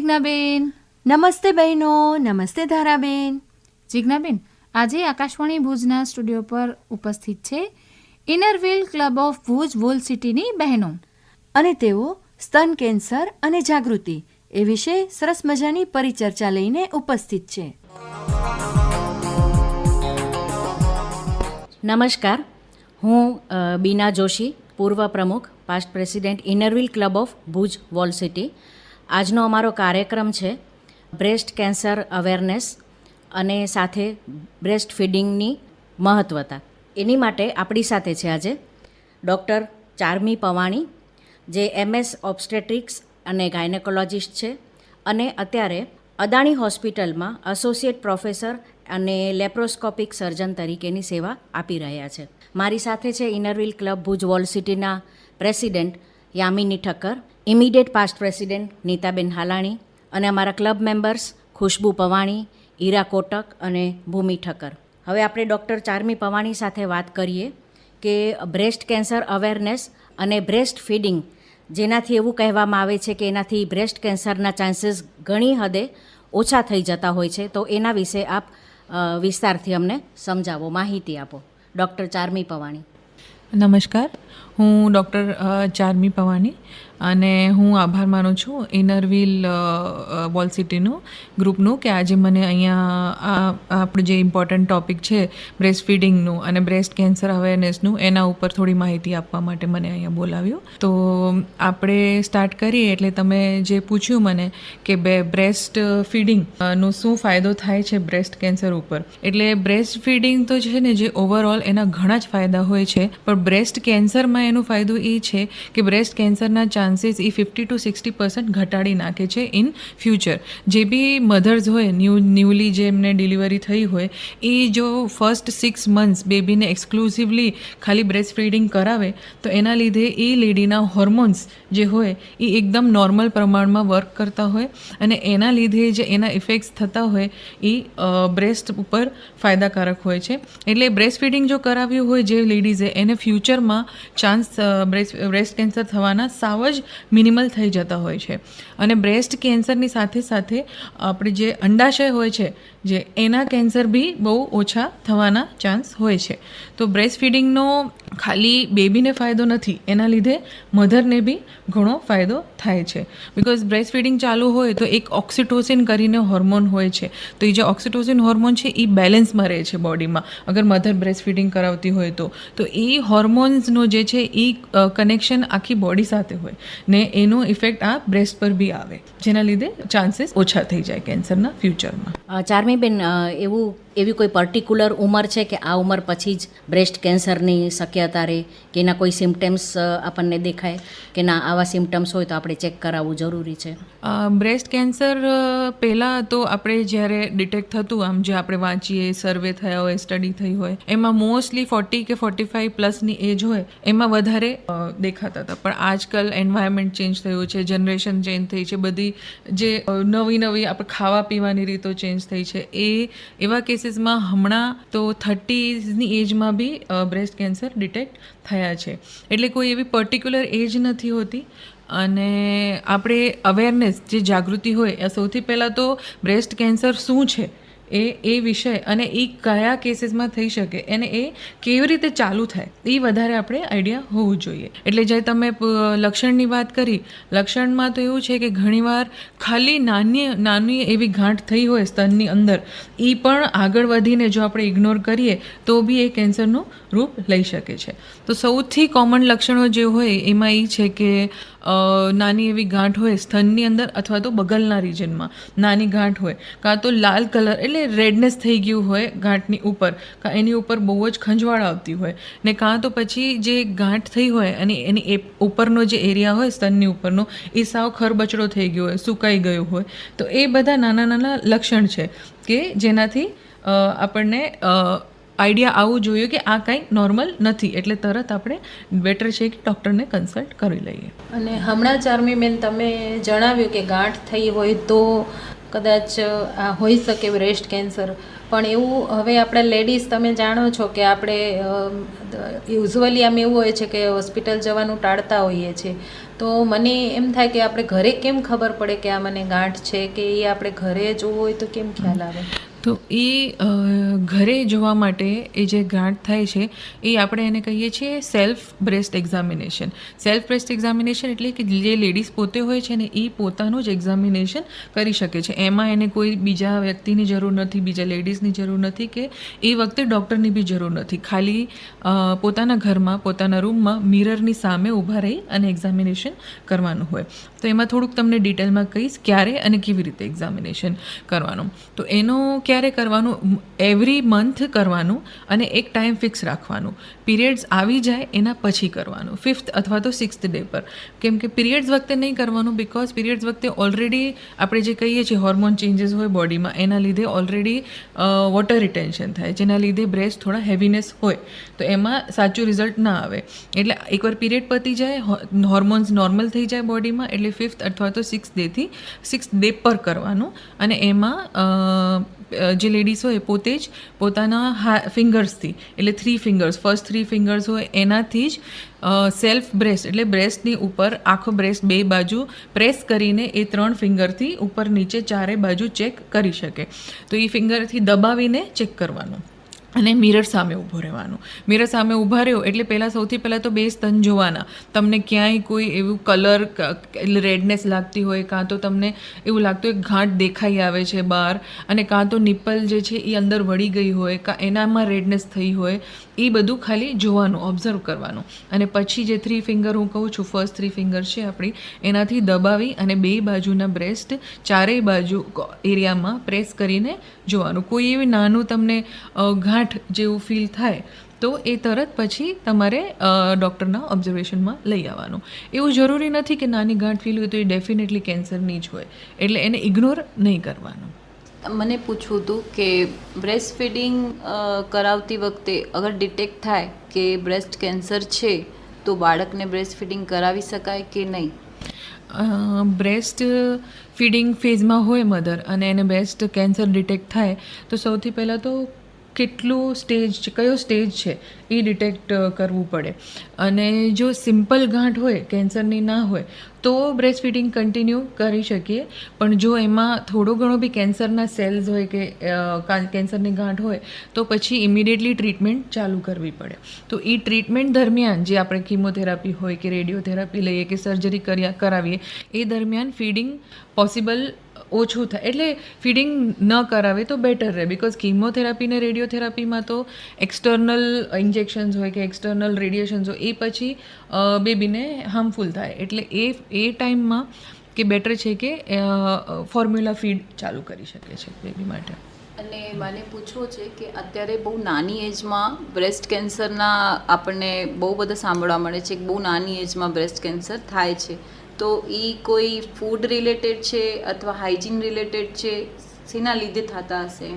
જિજ્ઞાબેન. નમસ્તે બહેનો. નમસ્તે ધારાબેન. જિજ્ઞાબેન, આજે આકાશવાણી ભુજના સ્ટુડિયો પર ઉપસ્થિત છે inner wheel club of Bhuj wall સિટીની બહેનો, અને તેઓ સ્તન કેન્સર અને જાગૃતિ એ વિશે સરસ મજાની પરિચર્ચા લઈને ઉપસ્થિત છે. નમસ્કાર, હું બીના જોશી, પૂર્વ પ્રમુખ, past president Inner Wheel club of Bhuj wall city. આજનો અમારો કાર્યક્રમ છે બ્રેસ્ટ કેન્સર અવેરનેસ અને સાથે બ્રેસ્ટ ફીડિંગની મહત્ત્વતા. એની માટે આપણી સાથે છે આજે ડૉક્ટર ચાર્મી પવાણી, જે MS ઓબ્સ્ટેટ્રિક્સ અને ગાયનેકોલોજિસ્ટ છે અને અત્યારે અદાણી હોસ્પિટલમાં એસોસિએટ પ્રોફેસર અને લેપ્રોસ્કોપિક સર્જન તરીકેની સેવા આપી રહ્યા છે. મારી સાથે છે ઇનરવ્હીલ ક્લબ ભુજ વોલ સિટીના president Yamini Thakkar, immediate past president Nitaben Halani અને અમારા ક્લબ મેમ્બર્સ ખુશ્બુ પવાણી, ઈરા કોટક અને ભૂમિ ઠક્કર. હવે આપણે ડૉક્ટર ચાર્મી પવાણી સાથે વાત કરીએ કે બ્રેસ્ટ કેન્સર અવેરનેસ અને બ્રેસ્ટ ફીડિંગ, જેનાથી એવું કહેવામાં આવે છે કે એનાથી બ્રેસ્ટ કેન્સરના ચાન્સીસ ઘણી હદે ઓછા થઈ જતા હોય છે. તો એના વિશે આપ વિસ્તારથી અમને સમજાવો, માહિતી આપો. ડૉક્ટર ચાર્મી પવાણી. નમસ્કાર, હું ડૉક્ટર ચાર્મી પવાણી અને હું આભાર માનું છું ઇનરવ્હીલ વોલ સિટીનું ગ્રુપનું કે આજે મને અહીંયા આપણું જે ઇમ્પોર્ટન્ટ ટૉપિક છે બ્રેસ્ટ ફીડિંગનું અને બ્રેસ્ટ કેન્સર અવેરનેસનું, એના ઉપર થોડી માહિતી આપવા માટે મને અહીંયા બોલાવ્યું. તો આપણે સ્ટાર્ટ કરીએ. એટલે તમે જે પૂછ્યું મને કે બ્રેસ્ટ ફીડિંગનો શું ફાયદો થાય છે બ્રેસ્ટ કેન્સર ઉપર, એટલે બ્રેસ્ટ ફીડિંગ તો છે ને, જે ઓવરઓલ એના ઘણા જ ફાયદા હોય છે, પણ બ્રેસ્ટ કેન્સરમાં એનો ફાયદો એ છે કે બ્રેસ્ટ કેન્સરના ચાન્સીસ એ 50 to 60% ઘટાડી નાખે છે ઇન ફ્યુચર. જે બી મધર્સ હોય, ન્યૂલી જે એમને ડિલિવરી થઈ હોય, એ જો ફર્સ્ટ 6 months બેબીને એક્સક્લુઝિવલી ખાલી બ્રેસ્ટ ફીડિંગ કરાવે તો એના લીધે એ લેડીના હોર્મોન્સ જે હોય એ એકદમ નોર્મલ પ્રમાણમાં વર્ક કરતા હોય અને એના લીધે જે એના ઇફેક્ટ્સ થતા હોય એ બ્રેસ્ટ ઉપર ફાયદાકારક હોય છે. એટલે બ્રેસ્ટ ફીડિંગ જો કરાવ્યું હોય જે લેડીઝે, એને ફ્યુચરમાં ચાન્સ બ્રેસ્ટ કેન્સર થવાના સાવ જ મિનિમલ થઈ જતા હોય છે. અને બ્રેસ્ટ કેન્સરની સાથે સાથે આપણે જે અંડાશય હોય છે, જે એના કેન્સર બી બહુ ઓછા થવાના ચાન્સ હોય છે. તો બ્રેસ્ટ ફીડિંગનો ખાલી બેબીને ફાયદો નથી, એના લીધે મધરને બી ઘણો ફાયદો થાય છે. બિકોઝ બ્રેસ્ટ ફીડિંગ ચાલુ હોય તો એક ઓક્સિટોસિન કરીને હોર્મોન હોય છે. તો એ જે ઓક્સિટોસિન હોર્મોન છે એ બેલેન્સમાં રહે છે બોડીમાં, અગર મધર બ્રેસ્ટ ફીડિંગ કરાવતી હોય તો એ હોર્મોન્સનો જે છે એ કનેક્શન આખી બોડી સાથે હોય ને એનો ઇફેક્ટ આ બ્રેસ્ટ પર બી આવે, જેના લીધે ચાન્સીસ ઓછા થઈ જાય કેન્સરના ફ્યુચરમાં. ચાર્મીબેન, એવી કોઈ પર્ટિક્યુલર ઉંમર છે કે આ ઉંમર પછી જ બ્રેસ્ટ કેન્સરની શક્યતા રહે, કે એના કોઈ સિમ્ટમ્સ આપણને દેખાય કે ના આવા સિમ્ટમ્સ હોય તો આપણે ચેક કરાવવું જરૂરી છે? બ્રેસ્ટ કેન્સર પહેલાં તો આપણે જ્યારે ડિટેક્ટ થતું, આમ જે આપણે વાંચીએ, સર્વે થયા હોય, સ્ટડી થઈ હોય, એમાં મોસ્ટલી 40 કે 45+ એજ હોય એમાં વધારે દેખાતા હતા. પણ આજકાલ એન્વાયરમેન્ટ ચેન્જ થયું છે, જનરેશન ચેન્જ થઈ છે, બધી જે નવી આપણે ખાવા પીવાની રીતો ચેન્જ થઈ છે, એવા કેસીસમાં હમણાં તો 30ની એજમાં બી બ્રેસ્ટ કેન્સર ડિટેક્ટ થયા છે. એટલે કોઈ એવી પર્ટિક્યુલર એજ નથી હોતી. અને આપણે અવેરનેસ, જે જાગૃતિ હોય, એ સૌથી પહેલાં તો બ્રેસ્ટ કેન્સર શું છે એ વિષય અને એ કયા કેસીસમાં થઈ શકે અને એ કેવી રીતે ચાલુ થાય એ વધારે આપણે આઈડિયા હોવું જોઈએ. એટલે જે તમે લક્ષણની વાત કરી, લક્ષણમાં તો એવું છે કે ઘણીવાર ખાલી નાની એવી ગાંઠ થઈ હોય સ્તનની અંદર, એ પણ આગળ વધીને જો આપણે ઇગ્નોર કરીએ તો બી એ કેન્સરનું રૂપ લઈ શકે છે. તો સૌથી કોમન લક્ષણો જે હોય એમાં એ છે કે નાની એવી ગાંઠ હોય સ્તનની અંદર અથવા તો બગલના રિજનમાં નાની ગાંઠ હોય, કાં તો લાલ કલર એટલે રેડનેસ થઈ ગયું હોય ગાંઠની ઉપર, કાં એની ઉપર બહુ જ ખંજવાળ આવતી હોય ને, કાં તો પછી જે ગાંઠ થઈ હોય અને એની ઉપરનો જે એરિયા હોય સ્તનની ઉપરનો એ સાવ ખરબચડો થઈ ગયો હોય, સુકાઈ ગયો હોય. તો એ બધા નાના લક્ષણ છે કે જેનાથી આપણને આઈડિયા આવવું જોઈએ કે આ કંઈ નોર્મલ નથી. એટલે તરત આપણે બેટર છે કે ડૉક્ટરને કન્સલ્ટ કરી લઈએ. અને હમણાં ચાર્મીબેન તમે જણાવ્યું કે ગાંઠ થઈ હોય તો કદાચ આ હોઈ શકે બ્રેસ્ટ કેન્સર. પણ એવું હવે આપણે લેડીઝ તમે જાણો છો કે આપણે યુઝ્યુઅલી આમ એવું હોય છે કે હોસ્પિટલ જવાનું ટાળતા હોઈએ છીએ. તો મને એમ થાય કે આપણે ઘરે કેમ ખબર પડે કે આ મને ગાંઠ છે, કે એ આપણે ઘરે જોવું હોય તો કેમ ખ્યાલ આવે? તો એ ઘરે જોવા માટે એ જે ગાંઠ થાય છે એ આપણે એને કહીએ છીએ self breast examination. Self breast examination એટલે કે જે લેડીઝ પોતે હોય છે ને એ પોતાનું જ એક્ઝામિનેશન કરી શકે છે. એમાં એને કોઈ બીજા વ્યક્તિની જરૂર નથી, બીજા લેડીઝની જરૂર નથી, કે એ વખતે ડૉક્ટરની બી જરૂર નથી. ખાલી પોતાના ઘરમાં, પોતાના રૂમમાં મિરરની સામે ઊભા રહી અને એક્ઝામિનેશન કરવાનું હોય. તો એમાં થોડુંક તમને ડિટેલમાં કહીશ ક્યારે અને કેવી રીતે એક્ઝામિનેશન કરવાનું. તો એનો ક્યારે કરવાનું, એવરી મંથ કરવાનું અને એક ટાઈમ ફિક્સ રાખવાનું. પીરિયડ્સ આવી જાય એના પછી કરવાનું, 5th અથવા તો 6th ડે પર. કેમ કે પીરિયડ્સ વખતે નહીં કરવાનું, બિકોઝ પીરિયડ્સ વખતે ઓલરેડી આપણે જે કહીએ છીએ હોર્મોન ચેન્જીસ હોય બોડીમાં, એના લીધે ઓલરેડી વોટર રિટેન્શન થાય, જેના લીધે બ્રેસ્ટ થોડા હેવીનેસ હોય, તો એમાં સાચું રિઝલ્ટ ના આવે. એટલે એકવાર પીરિયડ પતી જાય, હોર્મોન્સ નોર્મલ થઈ જાય બોડીમાં, એટલે 5th અથવા તો 6th ડે પર કરવાનું. અને એમાં જે લેડીઝ હોય પોતે જ પોતાના ફિંગર્સથી, એટલે 3 ફિંગર્સ, ફર્સ્ટ 3 ફિંગર્સ હોય એનાથી જ સેલ્ફ બ્રેસ્ટ એટલે બ્રેસ્ટની ઉપર આખો બ્રેસ્ટ 2 બાજુ પ્રેસ કરીને એ 3 ફિંગરથી ઉપર નીચે 4 બાજુ ચેક કરી શકે. તો એ ફિંગરથી દબાવીને ચેક કરવાનું અને મિરર સામે ઊભો રહેવાનું. મિરર સામે ઊભા રહ્યો એટલે સૌથી પહેલાં તો 2 સ્તન જોવાના. તમને ક્યાંય કોઈ એવું કલર એટલે રેડનેસ લાગતી હોય, કાં તો તમને એવું લાગતું હોય ગાંઠ દેખાઈ આવે છે બહાર, અને કાં તો નિપ્પલ જે છે એ અંદર વળી ગઈ હોય, કાં એનામાં રેડનેસ થઈ હોય, એ બધું ખાલી જોવાનું, ઓબ્ઝર્વ કરવાનું. અને પછી જે 3 ફિંગર હું કહું છું, ફર્સ્ટ 3 ફિંગર છે આપણી, એનાથી દબાવી અને 2 બાજુના બ્રેસ્ટ 4 બાજુ એરિયામાં પ્રેસ કરીને જોવાનું. કોઈ એવી નાનું તમને ગાંઠ જેવું ફીલ થાય તો એ તરત પછી તમારે ડૉક્ટરના ઓબ્ઝર્વેશનમાં લઈ આવવાનું. એવું જરૂરી નથી કે નાની ગાંઠ ફીલ હોય તો એ ડેફિનેટલી કેન્સરની જ હોય, એટલે એને ઇગ્નોર નહીં કરવાનું. મને પૂછવું હતું કે બ્રેસ્ટ ફીડિંગ કરાવતી વખતે અગર ડિટેક્ટ થાય કે બ્રેસ્ટ કેન્સર છે તો બાળકને બ્રેસ્ટ ફીડિંગ કરાવી શકાય કે નહીં? બ્રેસ્ટ ફીડિંગ ફેઝમાં હોય મધર અને એને બ્રેસ્ટ કેન્સર ડિટેક્ટ થાય તો સૌથી પહેલાં તો કેટલું સ્ટેજ છે, કયો સ્ટેજ છે એ ડિટેક્ટ કરવું પડે. અને જો સિમ્પલ ગાંઠ હોય, કેન્સરની ના હોય, તો બ્રેસ્ટ ફીડિંગ કન્ટિન્યુ કરી શકીએ. પણ જો એમાં થોડો ઘણો બી કેન્સરના સેલ્સ હોય કે કેન્સરની ગાંઠ હોય તો પછી ઇમિડિયેટલી ટ્રીટમેન્ટ ચાલુ કરવી પડે. તો એ ટ્રીટમેન્ટ દરમિયાન જે આપણે કીમોથેરાપી હોય કે રેડિયોથેરાપી લઈએ કે સર્જરી કરાવીએ, એ દરમિયાન ફીડિંગ પોસિબલ ઓછું થાય. એટલે ફીડિંગ ન કરાવે તો બેટર રહે, બિકોઝ કીમોથેરાપી ને રેડિયોથેરાપીમાં તો એક્સટર્નલ ઇન્જેક્શન્સ હોય કે એક્સટર્નલ રેડિયેશન્સ હોય, એ પછી બેબીને હાર્મફુલ થાય. એટલે એ ટાઈમમાં કે બેટર છે કે ફોર્મ્યુલા ફીડ ચાલુ કરી શકે છે બેબી માટે. અને મને પૂછવું છે કે અત્યારે બહુ નાની એજમાં બ્રેસ્ટ કેન્સરના આપણને બહુ બધા સાંભળવા મળે છે કે બહુ નાની એજમાં બ્રેસ્ટ કેન્સર થાય છે. તો એ કોઈ ફૂડ રિલેટેડ છે અથવા હાઇજીન રિલેટેડ છે, શેના લીધે થતા હશે?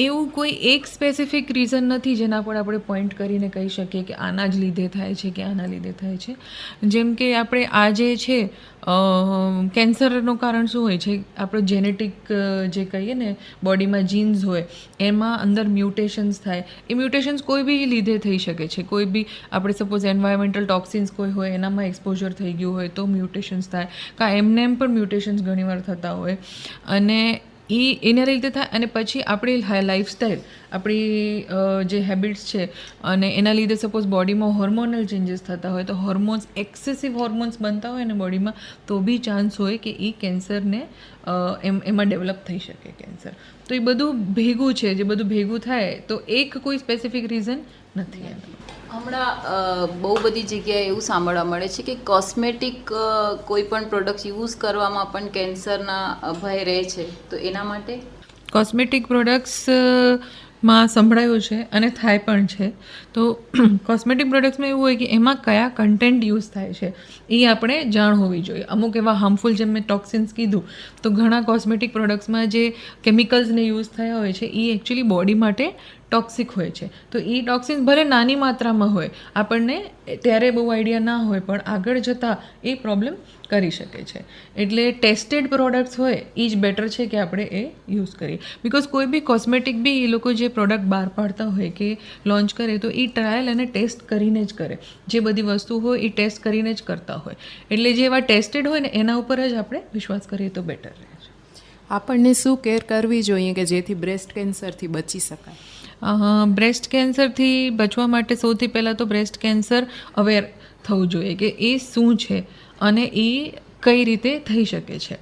એવું કોઈ એક સ્પેસિફિક રીઝન નથી જેના પર આપણે પોઈન્ટ કરીને કહી શકીએ કે આના જ લીધે થાય છે કે આના લીધે થાય છે. જેમ કે આપણે આ જે છે કેન્સરનું કારણ શું હોય છે, આપણો જેનેટિક જે કહીએ ને બોડીમાં જીન્સ હોય એમાં અંદર મ્યુટેશન્સ થાય. એ મ્યુટેશન્સ કોઈ બી લીધે થઈ શકે છે. કોઈ બી આપણે સપોઝ એન્વાયરમેન્ટલ ટોક્સિન્સ કોઈ હોય એનામાં એક્સપોઝર થઈ ગયું હોય તો મ્યુટેશન્સ થાય, કાં એમને એમ પણ મ્યુટેશન્સ ઘણીવાર થતા હોય. અને એના લીધે થાય. અને પછી આપણી લાઈફસ્ટાઈલ, આપણી જે હેબિટ્સ છે અને એના લીધે સપોઝ બોડીમાં હોર્મોનલ ચેન્જીસ થતા હોય તો એક્સેસિવ હોર્મોન્સ બનતા હોય ને બોડીમાં, તો બી ચાન્સ હોય કે એ કેન્સરને એમાં ડેવલપ થઈ શકે કેન્સર. તો એ બધું ભેગું છે, જે બધું ભેગું થાય તો એક કોઈ સ્પેસિફિક રીઝન નથી. હમણાં બહુ બધી જગ્યાએ એવું સાંભળવા મળે છે કે કોસ્મેટિક કોઈ પણ પ્રોડક્ટ યુઝ કરવામાં પણ કેન્સરના ભય રહે છે, તો એના માટે? કોસ્મેટિક પ્રોડક્ટ્સ માં સંભળાયું છે અને થાય પણ છે. તો કોસ્મેટિક પ્રોડક્ટ્સમાં એવું હોય કે એમાં કયા કન્ટેન્ટ યુઝ થાય છે એ આપણે જાણ હોવી જોઈએ. અમુક એવા હાર્મફુલ જેમ મેં ટોક્સિન્સ કીધું તો ઘણા કોસ્મેટિક પ્રોડક્ટ્સમાં જે કેમિકલ્સને યુઝ થયા હોય છે એ એકચ્યુઅલી બોડી માટે ટોક્સિક હોય છે. તો એ ટોક્સિન્સ ભલે નાની માત્રામાં હોય, આપણને ત્યારે બહુ આઈડિયા ના હોય, પણ આગળ જતાં એ પ્રોબ્લેમ કરી શકે છે. એટલે ટેસ્ટેડ પ્રોડક્ટ્સ હોય એ જ બેટર છે કે આપણે એ યુઝ કરીએ. બિકોઝ કોઈ બી કોસ્મેટિક બી એ લોકો જે પ્રોડક્ટ બહાર પાડતા હોય કે લોન્ચ કરે તો એ ટ્રાયલ અને ટેસ્ટ કરીને જ કરે. જે બધી વસ્તુ હોય એ ટેસ્ટ કરીને જ કરતા હોય. એટલે જે એવા ટેસ્ટેડ હોય ને એના ઉપર જ આપણે વિશ્વાસ કરીએ તો બેટર રહે છે. આપણને શું કેર કરવી જોઈએ કે જેથી બ્રેસ્ટ કેન્સરથી બચી શકાય? બ્રેસ્ટ કેન્સરથી બચવા માટે સૌથી પહેલાં તો બ્રેસ્ટ કેન્સર અવેર થવું જોઈએ કે એ શું છે અને એ કઈ રીતે થઈ શકે છે.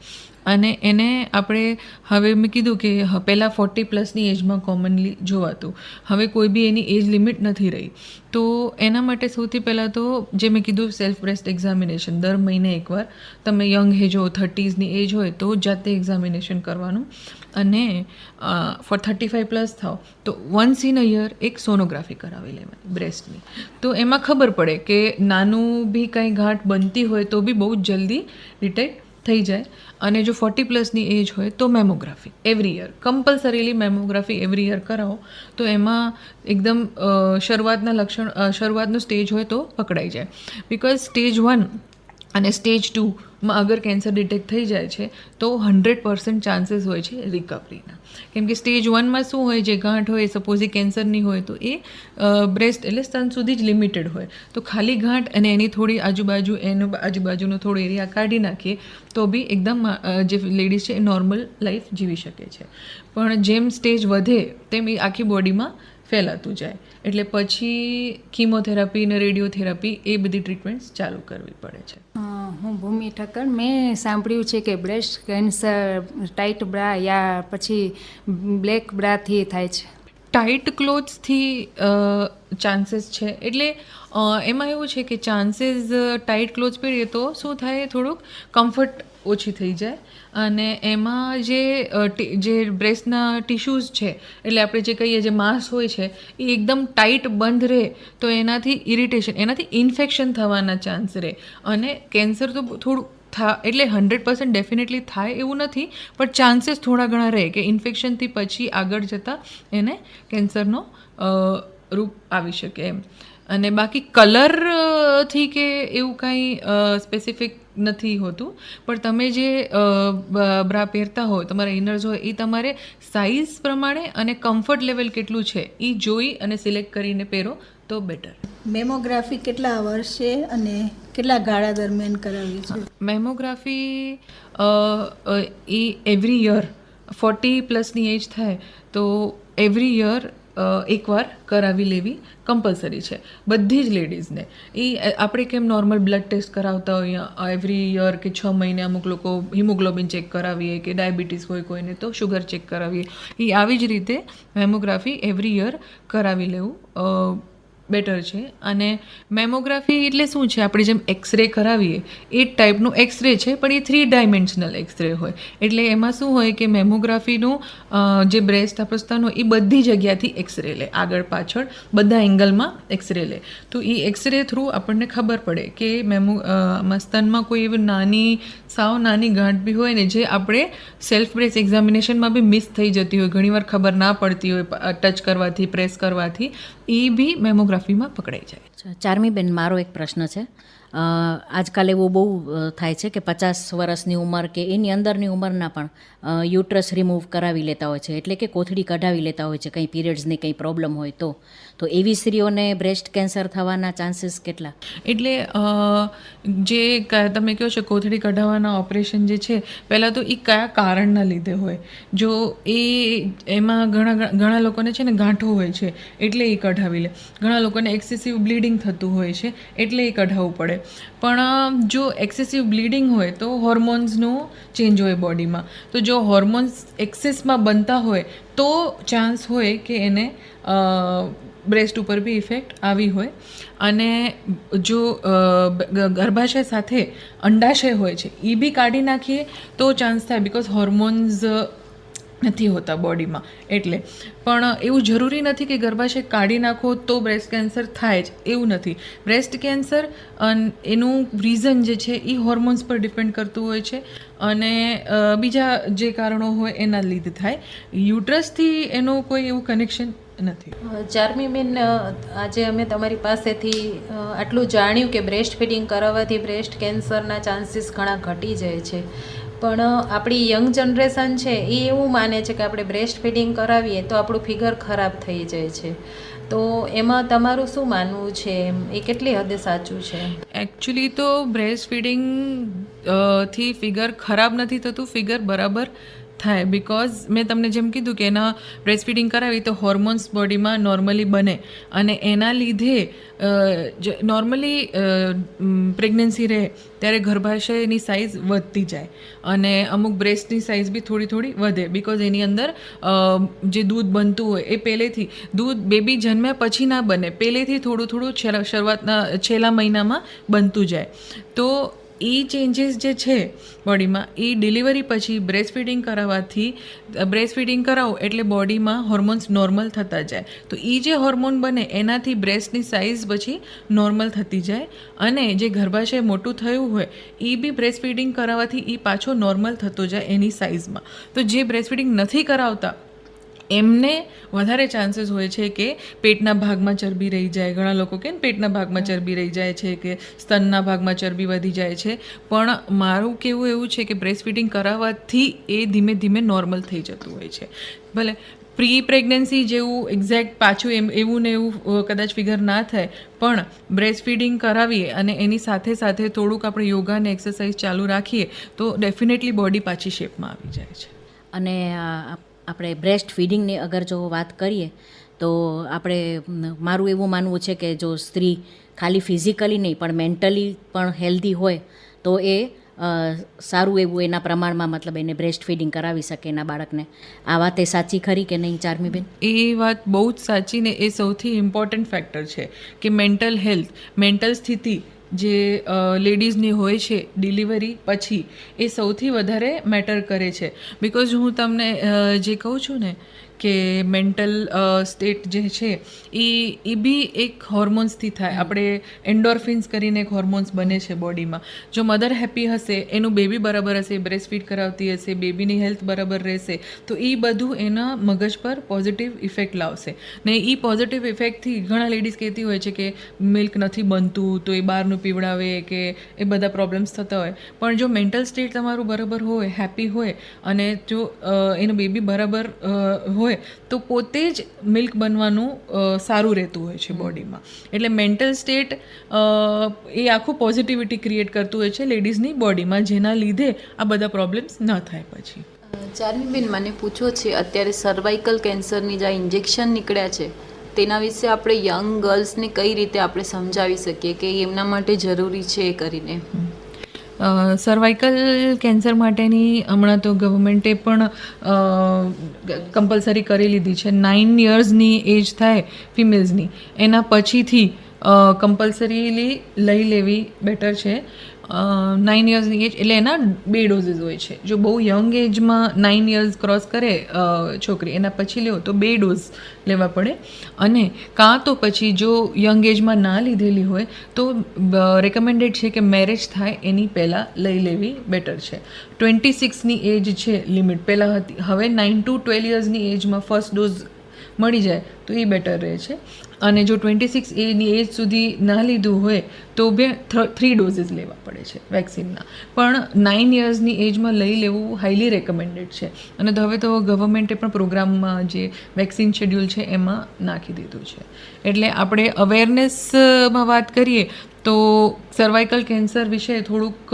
અને એને આપણે હવે મેં કીધું કે પહેલાં 40+ એજમાં કોમનલી જોવાતું, હવે કોઈ બી એની એજ લિમિટ નથી રહી. તો એના માટે સૌથી પહેલાં તો જે મેં કીધું સેલ્ફ બ્રેસ્ટ એક્ઝામિનેશન દર મહિને એકવાર, તમે યંગ એજ હો 30sની એજ હોય તો જાતે એક્ઝામિનેશન કરવાનું. અને ફોર 35+ થાવ તો વન્સ ઇન અ યર એક સોનોગ્રાફી કરાવી લેવાની બ્રેસ્ટની. તો એમાં ખબર પડે કે નાનું બી કંઈ ગાંઠ બનતી હોય તો બી બહુ જ જલ્દી ડિટેક્ટ થઈ જાય. અને જો 40+ની એજ હોય તો mammography every year, compulsorily mammography every year કરાવો. તો એમાં એકદમ શરૂઆતનો સ્ટેજ હોય તો પકડાઈ જાય. બિકોઝ સ્ટેજ 1 અને સ્ટેજ 2માં અગર કેન્સર ડિટેક્ટ થઈ જાય છે તો 100% ચાન્સીસ હોય છે રિકવરીના. કેમ કે સ્ટેજ 1માં શું હોય, જે ગાંઠ હોય સપોઝ એ કેન્સરની હોય તો એ બ્રેસ્ટ એટલે સ્તન સુધી જ લિમિટેડ હોય. તો ખાલી ગાંઠ અને એની થોડી આજુબાજુનો થોડો એરિયા કાઢી નાખીએ તો બી એકદમ જે લેડીઝ છે એ નોર્મલ લાઈફ જીવી શકે છે. પણ જેમ સ્ટેજ વધે તેમ એ આખી બોડીમાં ફેલાતું જાય. એટલે પછી કીમોથેરાપી અને રેડિયોથેરાપી એ બધી ટ્રીટમેન્ટ્સ ચાલુ કરવી પડે છે. હું ભૂમિ ઠક્કર. મેં સાંભળ્યું છે કે બ્રેસ્ટ કેન્સર ટાઈટ બ્રા યા પછી બ્લેક બ્રાથી થાય છે. ટાઈટ ક્લોથ્સથી ચાન્સીસ છે. એટલે એમાં એવું છે કે ચાન્સીસ ટાઈટ ક્લોથ્સ પહેરીએ તો શું થાય, થોડુંક કમ્ફર્ટ ઓછી થઈ જાય. અને એમાં જે બ્રેસ્ટના ટિશ્યુઝ છે, એટલે આપણે જે કહીએ જે માંસ હોય છે એ એકદમ ટાઈટ બંધ રહે તો એનાથી ઇરિટેશન, એનાથી ઇન્ફેક્શન થવાના ચાન્સ રહે. અને કેન્સર તો થોડું એટલે 100% ડેફિનેટલી થાય એવું નથી, પણ ચાન્સીસ થોડા ઘણા રહે કે ઇન્ફેક્શનથી પછી આગળ જતાં એને કેન્સરનો રૂપ આવી શકે એમ. અને બાકી કલરથી કે એવું કાંઈ સ્પેસિફિક નથી હોતું. પણ તમે જે બ્રા પહેરતા હોય, તમારા ઇનર્સ હોય, એ તમારે સાઇઝ પ્રમાણે અને કમ્ફર્ટ લેવલ કેટલું છે એ જોઈ અને સિલેક્ટ કરીને પહેરો તો બેટર. મેમોગ્રાફી કેટલા વર્ષે અને કેટલા ગાળા દરમિયાન કરાવી છે? મેમોગ્રાફી એ એવરી યર 40+ની એજ થાય તો એવરી યર એકવાર કરાવી લેવી કમ્પલસરી છે બધી જ લેડીઝને. એ આપણે કેમ નોર્મલ બ્લડ ટેસ્ટ કરાવતા હોઈએ એવરી યર કે 6 મહિને, અમુક લોકો હિમોગ્લોબિન ચેક કરાવીએ કે ડાયાબિટીસ હોય કોઈને તો શુગર ચેક કરાવીએ, એ આવી જ રીતે મેમોગ્રાફી એવરી યર કરાવી લેવું બેટર છે. અને મેમોગ્રાફી એટલે શું છે, આપણે જેમ એક્સરે કરાવીએ એ જ ટાઈપનું એક્સરે છે, પણ એ 3 ડાયમેન્શનલ એક્સરે હોય. એટલે એમાં શું હોય કે મેમોગ્રાફીનું જે બ્રેસ્ટ આપણું સ્તન હોય એ બધી જગ્યાથી એક્સરે લે, આગળ પાછળ બધા એંગલમાં એક્સરે લે. તો એ એક્સરે થ્રુ આપણને ખબર પડે કે સ્તનમાં કોઈ એવી સાવ નાની ગાંઠ બી હોય ને જે આપણે સેલ્ફ બ્રેસ્ટ એક્ઝામિનેશનમાં બી મિસ થઈ જતી હોય, ઘણીવાર ખબર ના પડતી હોય ટચ કરવાથી, પ્રેસ કરવાથી, એ બી મેમોગ્રાફીમાં પકડાઈ જાય. ચાર્મીબેન, મારો એક પ્રશ્ન છે. આજકાલ એવું બહુ થાય છે કે 50 વર્ષની ઉંમર કે એની અંદરની ઉંમરના પણ યુટ્રસ રિમૂવ કરાવી લેતા હોય છે, એટલે કે કોથળી કઢાવી લેતા હોય છે કંઈ પીરિયડ્સની કંઈ પ્રોબ્લેમ હોય તો એવી સ્ત્રીઓને બ્રેસ્ટ કેન્સર થવાના ચાન્સીસ કેટલા? એટલે જે તમે કહો છો કોથળી કઢાવવાના ઓપરેશન જે છે, પહેલાં તો એ કયા કારણના લીધે હોય. જો એમાં ઘણા લોકોને છે ને ગાંઠો હોય છે એટલે એ કઢાવી લે, ઘણા લોકોને એક્સેસિવ બ્લીડિંગ થતું હોય છે એટલે એ કઢાવવું પડે. પણ જો એક્સેસિવ બ્લીડિંગ હોય તો હોર્મોન્સનો ચેન્જ હોય બોડીમાં, તો જો હોર્મોન્સ એક્સેસમાં બનતા હોય તો ચાન્સ હોય કે એને બ્રેસ્ટ ઉપર બી ઇફેક્ટ આવી હોય. અને જો ગર્ભાશય સાથે અંડાશય હોય છે એ બી કાઢી નાખીએ તો ચાન્સ થાય, બિકોઝ હોર્મોન્સ નથી હોતા બોડીમાં. એટલે પણ એવું જરૂરી નથી કે ગર્ભાશય કાઢી નાખો તો બ્રેસ્ટ કેન્સર થાય જ, એવું નથી. બ્રેસ્ટ કેન્સર એનું રીઝન જે છે એ હોર્મોન્સ પર ડિપેન્ડ કરતું હોય છે અને બીજા જે કારણો હોય એના લીધે થાય. યુટ્રસથી એનું કોઈ એવું કનેક્શન નથી. ચાર્મીબેન, આજે અમે તમારી પાસેથી આટલું જાણ્યું કે બ્રેસ્ટ ફીડિંગ કરાવવાથી બ્રેસ્ટ કેન્સરના ચાન્સીસ ઘણા ઘટી જાય છે, પણ આપણી યંગ જનરેશન છે એ એવું માને છે કે આપણે બ્રેસ્ટ ફીડિંગ કરાવીએ તો આપણું ફિગર ખરાબ થઈ જાય છે. તો એમાં તમારું શું માનવું છે? એ કેટલી હદે સાચું છે? એકચ્યુઅલી તો બ્રેસ્ટ ફીડિંગ થી ફિગર ખરાબ નથી થતું, ફિગર બરાબર થાય. બિકોઝ મેં તમને જેમ કીધું કે એના બ્રેસ્ટ ફીડિંગ કરાવી તો હોર્મોન્સ બોડીમાં નોર્મલી બને અને એના લીધે નોર્મલી પ્રેગ્નન્સી રહે ત્યારે ગર્ભાશયની સાઇઝ વધતી જાય અને અમુક બ્રેસ્ટની સાઇઝ બી થોડી થોડી વધે. બિકોઝ એની અંદર જે દૂધ બનતું હોય એ પહેલેથી દૂધ બેબી જન્મ્યા પછી ના બને, પહેલેથી થોડું થોડું શરૂઆતના છેલ્લા મહિનામાં બનતું જાય. તો એ ચેન્જીસ જે છે બોડીમાં એ ડિલિવરી પછી બ્રેસ્ટ ફીડિંગ કરાવવાથી, બ્રેસ્ટ ફીડિંગ કરાવો એટલે બોડીમાં હોર્મોન્સ નોર્મલ થતા જાય. તો એ જે હોર્મોન બને એનાથી બ્રેસ્ટની સાઇઝ પછી નોર્મલ થતી જાય અને જે ગર્ભાશય મોટું થયું હોય એ બી બ્રેસ્ટ ફીડિંગ કરાવવાથી એ પાછો નોર્મલ થતો જાય એની સાઇઝમાં. તો જે બ્રેસ્ટ ફીડિંગ નથી કરાવતા એમને વધારે ચાન્સીસ હોય છે કે પેટના ભાગમાં ચરબી રહી જાય. ઘણા લોકો કે પેટના ભાગમાં ચરબી રહી જાય છે કે સ્તનના ભાગમાં ચરબી વધી જાય છે, પણ મારું કહેવું એવું છે કે બ્રેસ્ટ ફીડિંગ કરાવવાથી એ ધીમે ધીમે નોર્મલ થઈ જતું હોય છે. ભલે પ્રી પ્રેગ્નન્સી જેવું એક્ઝેક્ટ પાછું એવું ને એવું કદાચ ફિગર ના થાય, પણ બ્રેસ્ટ ફીડિંગ કરાવીએ અને એની સાથે સાથે થોડુંક આપણે યોગા અને એક્સરસાઇઝ ચાલુ રાખીએ તો ડેફિનેટલી બોડી પાછી શેપમાં આવી જાય છે. અને આપણે બ્રેસ્ટ ફીડિંગની અગર જો વાત કરીએ તો આપણે મારું એવું માનવું છે કે જો સ્ત્રી ખાલી ફિઝિકલી નહીં પણ મેન્ટલી પણ હેલ્ધી હોય તો એ સારું એવું એના પ્રમાણમાં મતલબ એને બ્રેસ્ટ ફીડિંગ કરાવી શકે એના બાળકને. આ વાત એ સાચી ખરી કે નહીં ચાર્મીબેન? એ વાત બહુ જ સાચી ને એ સૌથી ઇમ્પોર્ટન્ટ ફેક્ટર છે કે મેન્ટલ હેલ્થ, મેન્ટલ સ્થિતિ જે લેડીઝની હોય છે ડિલિવરી પછી એ સૌથી વધારે મેટર કરે છે. બિકોઝ હું તમને જે કહું છું ને કે મેન્ટલ સ્ટેટ જે છે એ બી એક હોર્મોન્સથી થાય. આપણે એન્ડોર્ફિન્સ કરીને એક હોર્મોન્સ બને છે બોડીમાં. જો મધર હેપી હશે, એનું બેબી બરાબર હશે, બ્રેસ્ટ ફીડ કરાવતી હશે, બેબીની હેલ્થ બરાબર રહેશે તો એ બધું એના મગજ પર પોઝિટિવ ઇફેક્ટ લાવશે ને એ પોઝિટિવ ઇફેક્ટથી ઘણા લેડીઝ કહેતી હોય છે કે મિલ્ક નથી બનતું તો એ બહારનું પીવડાવે કે એ બધા પ્રોબ્લેમ્સ થતા હોય. પણ જો મેન્ટલ સ્ટેટ તમારું બરાબર હોય, હેપી હોય અને જો એનું બેબી બરાબર હોય તો પોતે જ મિલ્ક બનવાનું સારું રહેતું હોય છે બોડીમાં. એટલે મેન્ટલ સ્ટેટ એ આખું પોઝિટિવિટી ક્રિએટ કરતું હોય છે લેડીઝની બોડીમાં, જેના લીધે આ બધા પ્રોબ્લેમ્સ ન થાય પછી. ચાર્મીબેન, મને પૂછવો છે અત્યારે સર્વાઇકલ કેન્સરની જે ઇન્જેક્શન નીકળ્યા છે તેના વિશે આપણે યંગ ગર્લ્સને કઈ રીતે આપણે સમજાવી શકીએ કે એમના માટે જરૂરી છે એ કરીને? સર્વાઇકલ કેન્સર માટેની હમણાં તો ગવર્મેન્ટે પણ કમ્પલસરી કરી લીધી છે. 9 yearsની એજ થાય ફિમેલ્સની એના પછીથી કમ્પલસરીલી લઈ લેવી બેટર છે. 9 yearsની એજ એટલે એના 2 ડોઝીસ હોય છે. જો બહુ યંગ એજમાં 9 years ક્રોસ કરે છોકરી એના પછી લેવો તો 2 ડોઝ લેવા પડે. અને કાં તો પછી જો યંગ એજમાં ના લીધેલી હોય તો રેકમેન્ડેડ છે કે મેરેજ થાય એની પહેલાં લઈ લેવી બેટર છે. 26ની એજ છે લિમિટ, પહેલાં હતી, હવે 9 to 12 yearsની એજમાં ફર્સ્ટ ડોઝ મળી જાય તો એ બેટર રહે છે. અને જો 26 એની એજ સુધી ના લીધું હોય તો 3 ડોઝીસ લેવા પડે છે વેક્સિનના. પણ 9 yearsની એજમાં લઈ લેવું હાઈલી રેકમેન્ડેડ છે. અને તો હવે તો ગવર્મેન્ટે પણ પ્રોગ્રામમાં જે વેક્સિન શેડ્યુલ છે એમાં નાખી દીધું છે. એટલે આપણે અવેરનેસમાં વાત કરીએ તો સર્વાઇકલ કેન્સર વિશે થોડુંક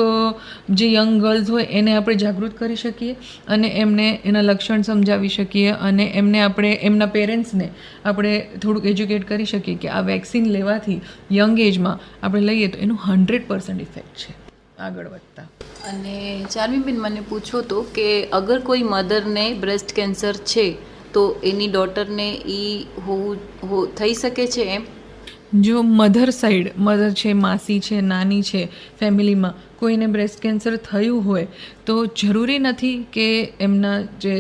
જે યંગ ગર્લ્સ હોય એને આપણે જાગૃત કરી શકીએ અને એમને એના લક્ષણ સમજાવી શકીએ અને એમને આપણે એમના પેરેન્ટ્સને આપણે થોડુંક એજ્યુકેટ કરી શકીએ કે આ વેક્સિન લેવાથી યંગ એજમાં આપણે લઈએ તો એનું 100% ઇફેક્ટ છે આગળ વધતા. અને ચાર્મીબેન, મને પૂછો તો કે અગર કોઈ મધરને બ્રેસ્ટ કેન્સર છે તો એની ડોટરને એ થઈ શકે છે એમ? જો મધર છે, માસી છે, નાની છે, ફેમિલીમાં કોઈને બ્રેસ્ટ કેન્સર થયું હોય તો જરૂરી નથી કે એમના જે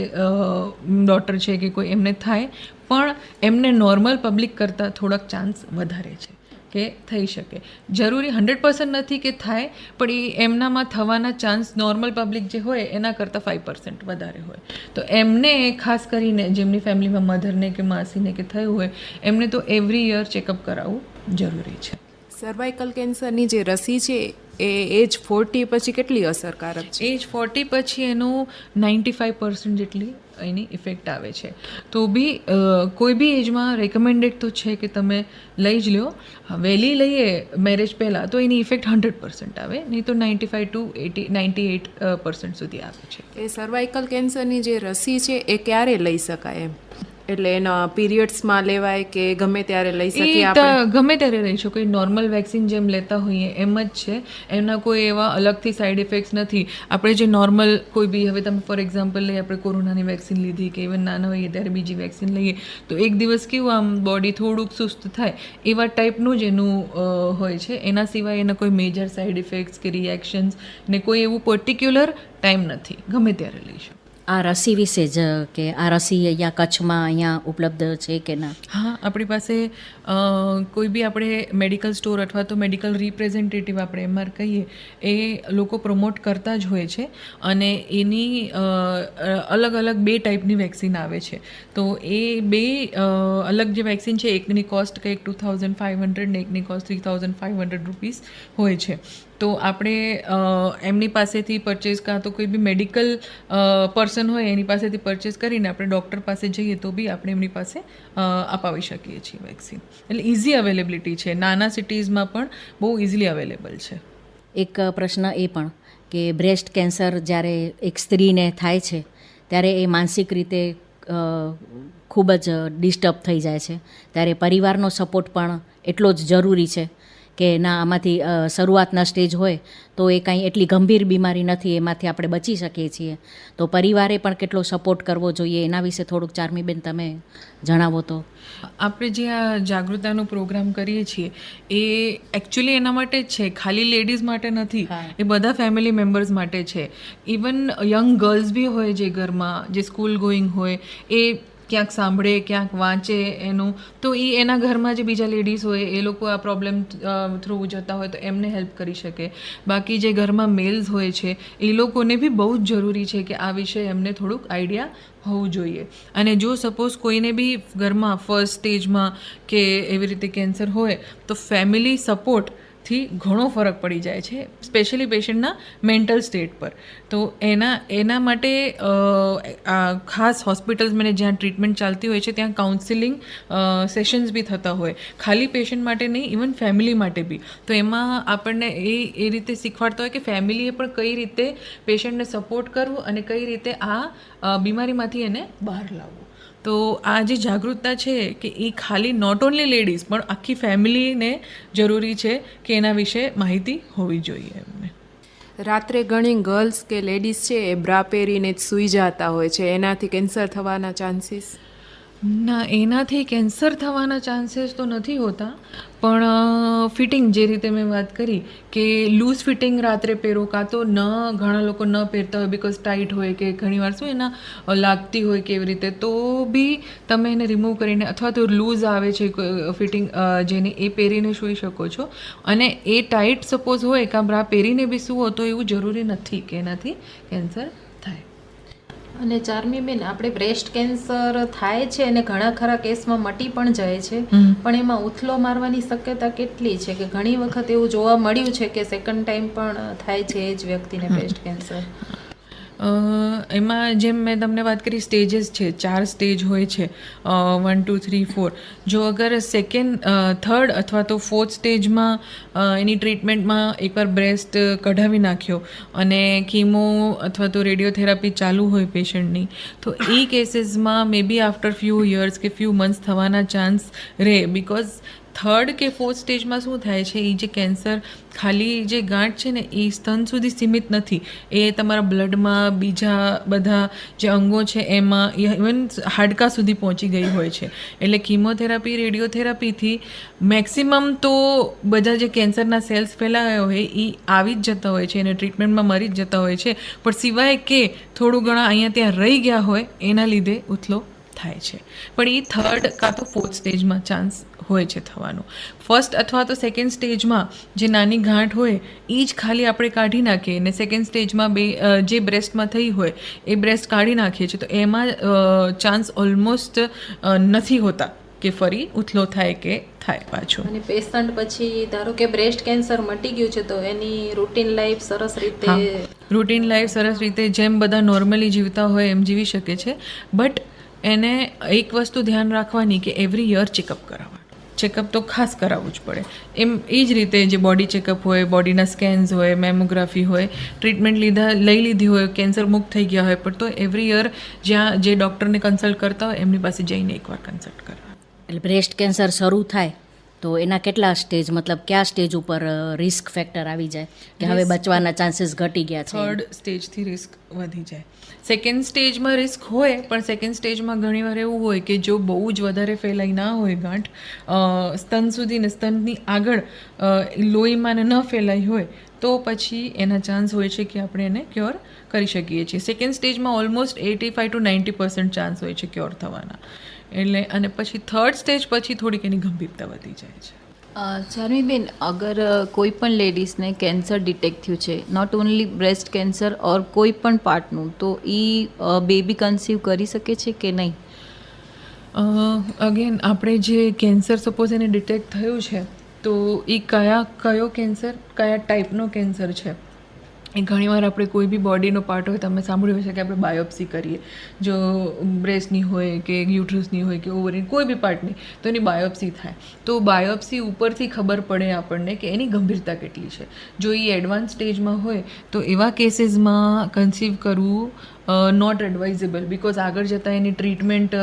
ડોટર છે કે કોઈ એમને થાય, પણ એમને નોર્મલ પબ્લિક કરતાં થોડાક ચાન્સ વધારે છે કે થઈ શકે. જરૂરી 100% નથી કે થાય, પણ એ એમનામાં થવાના ચાન્સ નોર્મલ પબ્લિક જે હોય એના કરતાં 5% વધારે હોય. તો એમને ખાસ કરીને જેમની ફેમિલીમાં મધરને કે માસીને કે થયું હોય એમને તો એવરી યર ચેકઅપ કરાવવું જરૂરી છે. સર્વાઇકલ કેન્સરની જે રસી છે એ એજ 40 પછી કેટલી અસરકારક છે? એજ 40 પછી એનું 95% જેટલી એની ઇફેક્ટ આવે છે. તો બી કોઈ બી એજમાં રેકમેન્ડેડ તો છે કે તમે લઈ જ લો. વહેલી લઈએ મેરેજ પહેલાં તો એની ઇફેક્ટ 100% આવે, નહીં તો 95 to 98% સુધી આવે છે. એ સર્વાઇકલ કેન્સરની જે રસી છે એ ક્યારે લઈ શકાય એમ? એટલે એના પીરિયડ્સમાં લેવાય કે ગમે ત્યારે લઈ શકીએ આપણે? ગમે ત્યારે લઈ શકો. એ નોર્મલ વેક્સિન જેમ લેતા હોઈએ એમ જ છે. એમના કોઈ એવા અલગથી સાઈડ ઇફેક્ટ્સ નથી. આપણે જે નોર્મલ કોઈ બી, હવે તમે ફોર એક્ઝામ્પલ લઈએ, આપણે કોરોનાની વેક્સિન લીધી કે ઇવન નાના હોઈએ ત્યારે બીજી વેક્સિન લઈએ તો એક દિવસ કેવું આમ બોડી થોડુંક સુસ્ત થાય એવા ટાઈપનું જ એનું હોય છે. એના સિવાય એના કોઈ મેજર સાઈડ ઇફેક્ટ્સ કે રિએક્શન્સ ને કોઈ એવું પર્ટિક્યુલર ટાઈમ નથી, ગમે ત્યારે લઈ શકો. આ રસી વિશે જ કે આ રસી અહીંયા કચ્છમાં અહીંયા ઉપલબ્ધ છે કે ના? હા, આપણી પાસે કોઈ બી આપણે મેડિકલ સ્ટોર અથવા તો મેડિકલ રિપ્રેઝેન્ટેટિવ આપણે એમઆર કહીએ એ લોકો પ્રમોટ કરતા જ હોય છે. અને એની અલગ અલગ 2 ટાઈપની વેક્સિન આવે છે. તો એ 2 અલગ જે વેક્સિન છે એકની કોસ્ટ કંઈક 2500 ને એકની કોસ્ટ 3500 રૂપીસ હોય છે. તો આપણે એમની પાસેથી પરચેઝ, કાં તો કોઈ બી મેડિકલ પર્સન હોય એની પાસેથી પરચેઝ કરીને આપણે ડૉક્ટર પાસે જઈએ તો બી આપણે એમની પાસે અપાવી શકીએ છીએ વેક્સિન. એટલે ઇઝી અવેલેબિલિટી છે. નાના સિટીઝમાં પણ બહુ ઇઝીલી અવેલેબલ છે. એક પ્રશ્ન એ પણ કે બ્રેસ્ટ કેન્સર જ્યારે એક સ્ત્રીને થાય છે ત્યારે એ માનસિક રીતે ખૂબ જ ડિસ્ટર્બ થઈ જાય છે, ત્યારે પરિવારનો સપોર્ટ પણ એટલો જ જરૂરી છે કે ના આમાંથી શરૂઆતના સ્ટેજ હોય તો એ કાંઈ એટલી ગંભીર બીમારી નથી, એમાંથી આપણે બચી શકીએ છીએ. તો પરિવારે પણ કેટલો સપોર્ટ કરવો જોઈએ એના વિશે થોડુંક ચાર્મીબેન તમે જણાવો તો. આપણે જે આ જાગૃતતાનો પ્રોગ્રામ કરીએ છીએ એ એકચ્યુઅલી એના માટે જ છે, ખાલી લેડીઝ માટે નથી. એ બધા ફેમિલી મેમ્બર્સ માટે છે. ઇવન યંગ ગર્લ્સ બી હોય જે ઘરમાં, જે સ્કૂલ ગોઈંગ હોય, એ ક્યાંક સાંભળે, ક્યાંક વાંચે એનું, તો એ એના ઘરમાં જે બીજા લેડીઝ હોય એ લોકો આ પ્રોબ્લેમ થ્રુ જતા હોય તો એમને હેલ્પ કરી શકે. બાકી જે ઘરમાં મેલ્સ હોય છે એ લોકોને બી બહુ જ જરૂરી છે કે આ વિશે એમને થોડુંક આઈડિયા હોવું જોઈએ. અને જો સપોઝ કોઈને બી ઘરમાં ફર્સ્ટ સ્ટેજમાં કે એવી રીતે કેન્સર હોય તો ફેમિલી સપોર્ટથી ઘણો ફરક પડી જાય છે, સ્પેશિયલી પેશન્ટના મેન્ટલ સ્ટેટ પર. તો એના માટે ખાસ હોસ્પિટલ્સ મને જ્યાં ટ્રીટમેન્ટ ચાલતી હોય છે ત્યાં કાઉન્સિલિંગ સેશન્સ બી થતા હોય, ખાલી પેશન્ટ માટે નહીં, ઇવન ફેમિલી માટે બી. તો એમાં આપણને એ રીતે શીખવાડતા હોય કે ફેમિલીએ પણ કઈ રીતે પેશન્ટને સપોર્ટ કરવું અને કઈ રીતે આ બીમારીમાંથી એને બહાર લાવવું. તો આ જે જાગૃતતા છે કે એ ખાલી નોટ ઓનલી લેડીઝ પણ આખી ફેમિલીને જરૂરી છે કે એના વિશે માહિતી હોવી જોઈએ એમને. રાત્રે ઘણી ગર્લ્સ કે લેડીઝ છે એ બ્રા પહેરીને જ સૂઈ જતા હોય છે, એનાથી કેન્સર થવાના ચાન્સીસ? ના, એનાથી કેન્સર થવાના ચાન્સીસ તો નથી હોતા, પણ ફિટિંગ જે રીતે મેં વાત કરી કે લૂઝ ફિટિંગ રાત્રે પહેરો, કાં તો ઘણા લોકો ન પહેરતા હોય બિકોઝ ટાઈટ હોય કે ઘણીવાર શું એના લાગતી હોય કે એવી રીતે, તો બી તમે એને રિમૂવ કરીને અથવા તો લૂઝ આવે છે ફિટિંગ જેને એ પહેરીને સૂઈ શકો છો. અને એ ટાઈટ સપોઝ હોય કાં બ્રા પહેરીને બી સૂવો તો એવું જરૂરી નથી કે એનાથી કેન્સર થાય. અને ચાર્મીબેન, આપણે બ્રેસ્ટ કેન્સર થાય છે અને ઘણા ખરા કેસમાં મટી પણ જાય છે, પણ એમાં ઉથલો મારવાની શક્યતા કેટલી છે? કે ઘણી વખત એવું જોવા મળ્યું છે કે સેકન્ડ ટાઈમ પણ થાય છે એ જ વ્યક્તિને બ્રેસ્ટ કેન્સર. એમાં જેમ મેં તમને વાત કરી સ્ટેજીસ છે, 4 સ્ટેજ હોય છે, 1 2 3 4. જો અગર થર્ડ અથવા તો 4th સ્ટેજમાં એની ટ્રીટમેન્ટમાં એકવાર બ્રેસ્ટ કઢાવી નાખ્યો અને કીમો અથવા તો રેડિયોથેરાપી ચાલુ હોય પેશન્ટની, તો એ કેસીસમાં મે બી આફ્ટર ફ્યુ યર્સ કે ફ્યુ મંથ્સ થવાના ચાન્સ રહે, બિકોઝ થર્ડ કે ફોર્થ સ્ટેજમાં શું થાય છે, એ જે કેન્સર ખાલી જે ગાંઠ છે ને એ સ્તન સુધી સીમિત નથી, એ તમારા બ્લડમાં બીજા બધા જે અંગો છે એમાં ઇવન હાડકા સુધી પહોંચી ગઈ હોય છે. એટલે કીમોથેરાપી, રેડિયોથેરાપીથી મેક્સિમમ તો બધા જે કેન્સરના સેલ્સ ફેલાયા હોય એ આવી જ જતા હોય છે અને ટ્રીટમેન્ટમાં મરી જ જતા હોય છે, પણ સિવાય કે થોડું ઘણા અહીંયા ત્યાં રહી ગયા હોય એના લીધે ઉથલો થાય છે. પણ એ થર્ડ કાં તો ફોર્થ સ્ટેજમાં ચાન્સ હોય છે થવાનો. ફર્સ્ટ અથવા તો સેકન્ડ સ્ટેજમાં જે નાની ગાંઠ હોય એ જ ખાલી આપણે કાઢી નાખીએ અને સેકન્ડ સ્ટેજમાં જે બ્રેસ્ટમાં થઈ હોય એ બ્રેસ્ટ કાઢી નાખીએ છીએ તો એમાં ચાન્સ ઓલમોસ્ટ નથી હોતા કે ફરી ઉથલો થાય કે થાય પાછો. અને પેશન્ટ પછી ધારો કે બ્રેસ્ટ કેન્સર મટી ગયું છે તો એની રૂટીન લાઈફ સરસ રીતે રૂટીન લાઈફ સરસ રીતે જેમ બધા નોર્મલી જીવતા હોય એમ જીવી શકે છે. બટ એને એક વસ્તુ ધ્યાન રાખવાની કે એવરી યર ચેકઅપ કરાવવાનું. ચેકઅપ તો ખાસ કરાવવું જ પડે. એમ એ જ રીતે જે બોડી ચેકઅપ હોય, બોડીના સ્કેન્સ હોય, મેમોગ્રાફી હોય, ટ્રીટમેન્ટ લઈ લીધી હોય, કેન્સર મુક્ત થઈ ગયા હોય, પણ તો એવરી યર જ્યાં જે ડૉક્ટરને કન્સલ્ટ કરતા હોય એમની પાસે જઈને એકવાર કન્સલ્ટ કરવા. એટલે બ્રેસ્ટ કેન્સર શરૂ થાય તો એના કેટલા સ્ટેજ, મતલબ કયા સ્ટેજ ઉપર રિસ્ક ફેક્ટર આવી જાય કે હવે બચવાના ચાન્સીસ ઘટી ગયા છે? થર્ડ સ્ટેજથી રિસ્ક વધી જાય. સેકન્ડ સ્ટેજમાં રિસ્ક હોય, પણ સેકન્ડ સ્ટેજમાં ઘણીવાર એવું હોય કે જો બહુ જ વધારે ફેલાઈ ના હોય ગાંઠ સ્તન સુધી ને સ્તનની આગળ લોહીમાં ન ફેલાઈ હોય તો પછી એના ચાન્સ હોય છે કે આપણે એને ક્યોર કરી શકીએ છીએ. સેકન્ડ સ્ટેજમાં ઓલમોસ્ટ 85 to 90% ચાન્સ હોય છે ક્યોર થવાના. એટલે અને પછી થર્ડ સ્ટેજ પછી થોડીક એની ગંભીરતા વધી જાય છે. ચાર્મીબેન, અગર કોઈ પણ લેડીઝને કેન્સર ડિટેક્ટ થયું છે, નોટ ઓનલી બ્રેસ્ટ કેન્સર ઓર કોઈ પણ પાર્ટનું, તો એ બેબી કન્સીવ કરી શકે છે કે નહીં? અગેન આપણે જે કેન્સર સપોઝ એને ડિટેક્ટ થયું છે તો એ કયો કેન્સર, કયા ટાઈપનો કેન્સર છે એ ઘણીવાર આપણે કોઈ બી બોડીનો પાર્ટ હોય, તમે સાંભળ્યું હશે કે આપણે બાયોપ્સી કરીએ, જો બ્રેસ્ટની હોય કે યુટ્રસની હોય કે ઓવરીની કોઈ બી પાર્ટની, તો એની બાયોપ્સી થાય. તો બાયોપ્સી ઉપરથી ખબર પડે આપણને કે એની ગંભીરતા કેટલી છે. જો એ એડવાન્સ સ્ટેજમાં હોય તો એવા કેસીસમાં કન્સીવ કરવું નોટ એડવાઇઝેબલ, બિકોઝ આગળ જતાં એની ટ્રીટમેન્ટ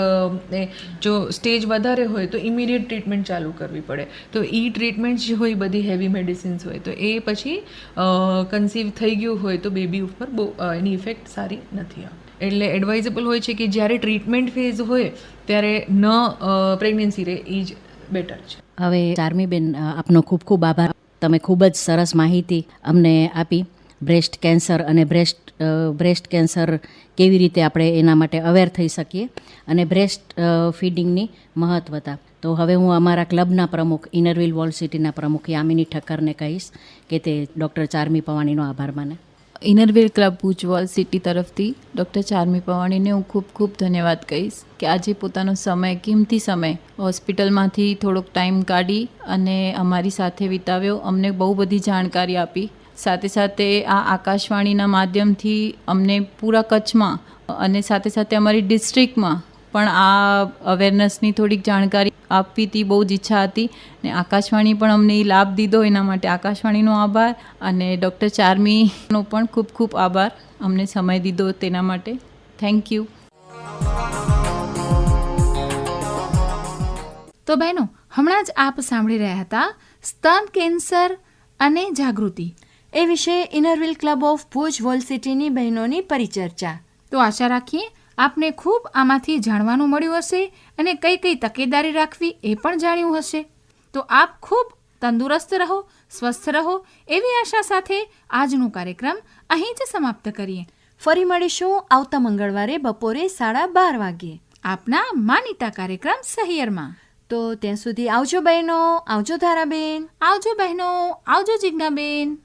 જો સ્ટેજ વધારે હોય તો ઇમિડિયેટ ટ્રીટમેન્ટ ચાલુ કરવી પડે. તો એ ટ્રીટમેન્ટ જે હોય બધી હેવી મેડિસિન્સ હોય, તો એ પછી કન્સીવ થઈ ગયું હોય તો બેબી ઉપર બહુ એની ઇફેક્ટ સારી નથી આવતી. એટલે એડવાઇઝેબલ હોય છે કે જ્યારે ટ્રીટમેન્ટ ફેઝ હોય ત્યારે ન પ્રેગ્નન્સી રહે એ જ બેટર છે. હવે ચાર્મીબેન, આપનો ખૂબ ખૂબ આભાર. તમે ખૂબ જ સરસ માહિતી અમને આપી. બ્રેસ્ટ કેન્સર અને બ્રેસ્ટ કેન્સર કેવી રીતે આપણે એના માટે અવેર થઈ શકીએ અને બ્રેસ્ટ ફીડિંગની મહત્ત્વતા. તો હવે હું અમારા ક્લબના પ્રમુખ, ઇનરવિલ વોલ સિટીના પ્રમુખ યામિની ઠક્કરને કહીશ કે તે ડૉક્ટર ચાર્મી પવાણીનો આભાર માને. Inner Wheel club Bhuj wall city તરફથી ડૉક્ટર ચાર્મી પવાણીને હું ખૂબ ખૂબ ધન્યવાદ કહીશ કે આજે પોતાનો સમય, કિંમતી સમય હોસ્પિટલમાંથી થોડોક ટાઈમ કાઢી અને અમારી સાથે વિતાવ્યો, અમને બહુ બધી જાણકારી આપી. સાથે સાથે આ આકાશવાણીના માધ્યમથી અમને પૂરા કચ્છમાં અને સાથે સાથે અમારી ડિસ્ટ્રિક્ટમાં પણ આ અવેરનેસની થોડીક જાણકારી આપવીથી બહુ જ ઈચ્છા હતી ને આકાશવાણી પણ અમને એ લાભ દીધો, એના માટે આકાશવાણીનો આભાર અને ડૉક્ટર ચાર્મીનો પણ ખૂબ ખૂબ આભાર અમને સમય દીધો તેના માટે. Thank you. તો બહેનો, હમણાં જ આપ સાંભળી રહ્યા હતા સ્તન કેન્સર અને જાગૃતિ એ વિશે Inner Wheel club of Bhuj wall સિટીની બહેનોની પરિચર્ચા. તો આશા રાખીએ આપને ખૂબ આમાંથી જાણવાનું મળ્યું હશે અને કઈ કઈ તકેદારી રાખવી એ પણ જાણ્યું હશે. તો આપ ખૂબ તંદુરસ્ત રહો, સ્વસ્થ રહો એવી આશા સાથે આજનો કાર્યક્રમ અહીં જ સમાપ્ત કરીએ. ફરી મળીશું આવતા મંગળવારે બપોરે 12:30 વાગ્યે આપના માનીતા કાર્યક્રમ સહિયરમાં. તો ત્યાં સુધી આવજો બહેનો, આવજો ધારાબેન, આવજો બહેનો, આવજો જિજ્ઞાબેન.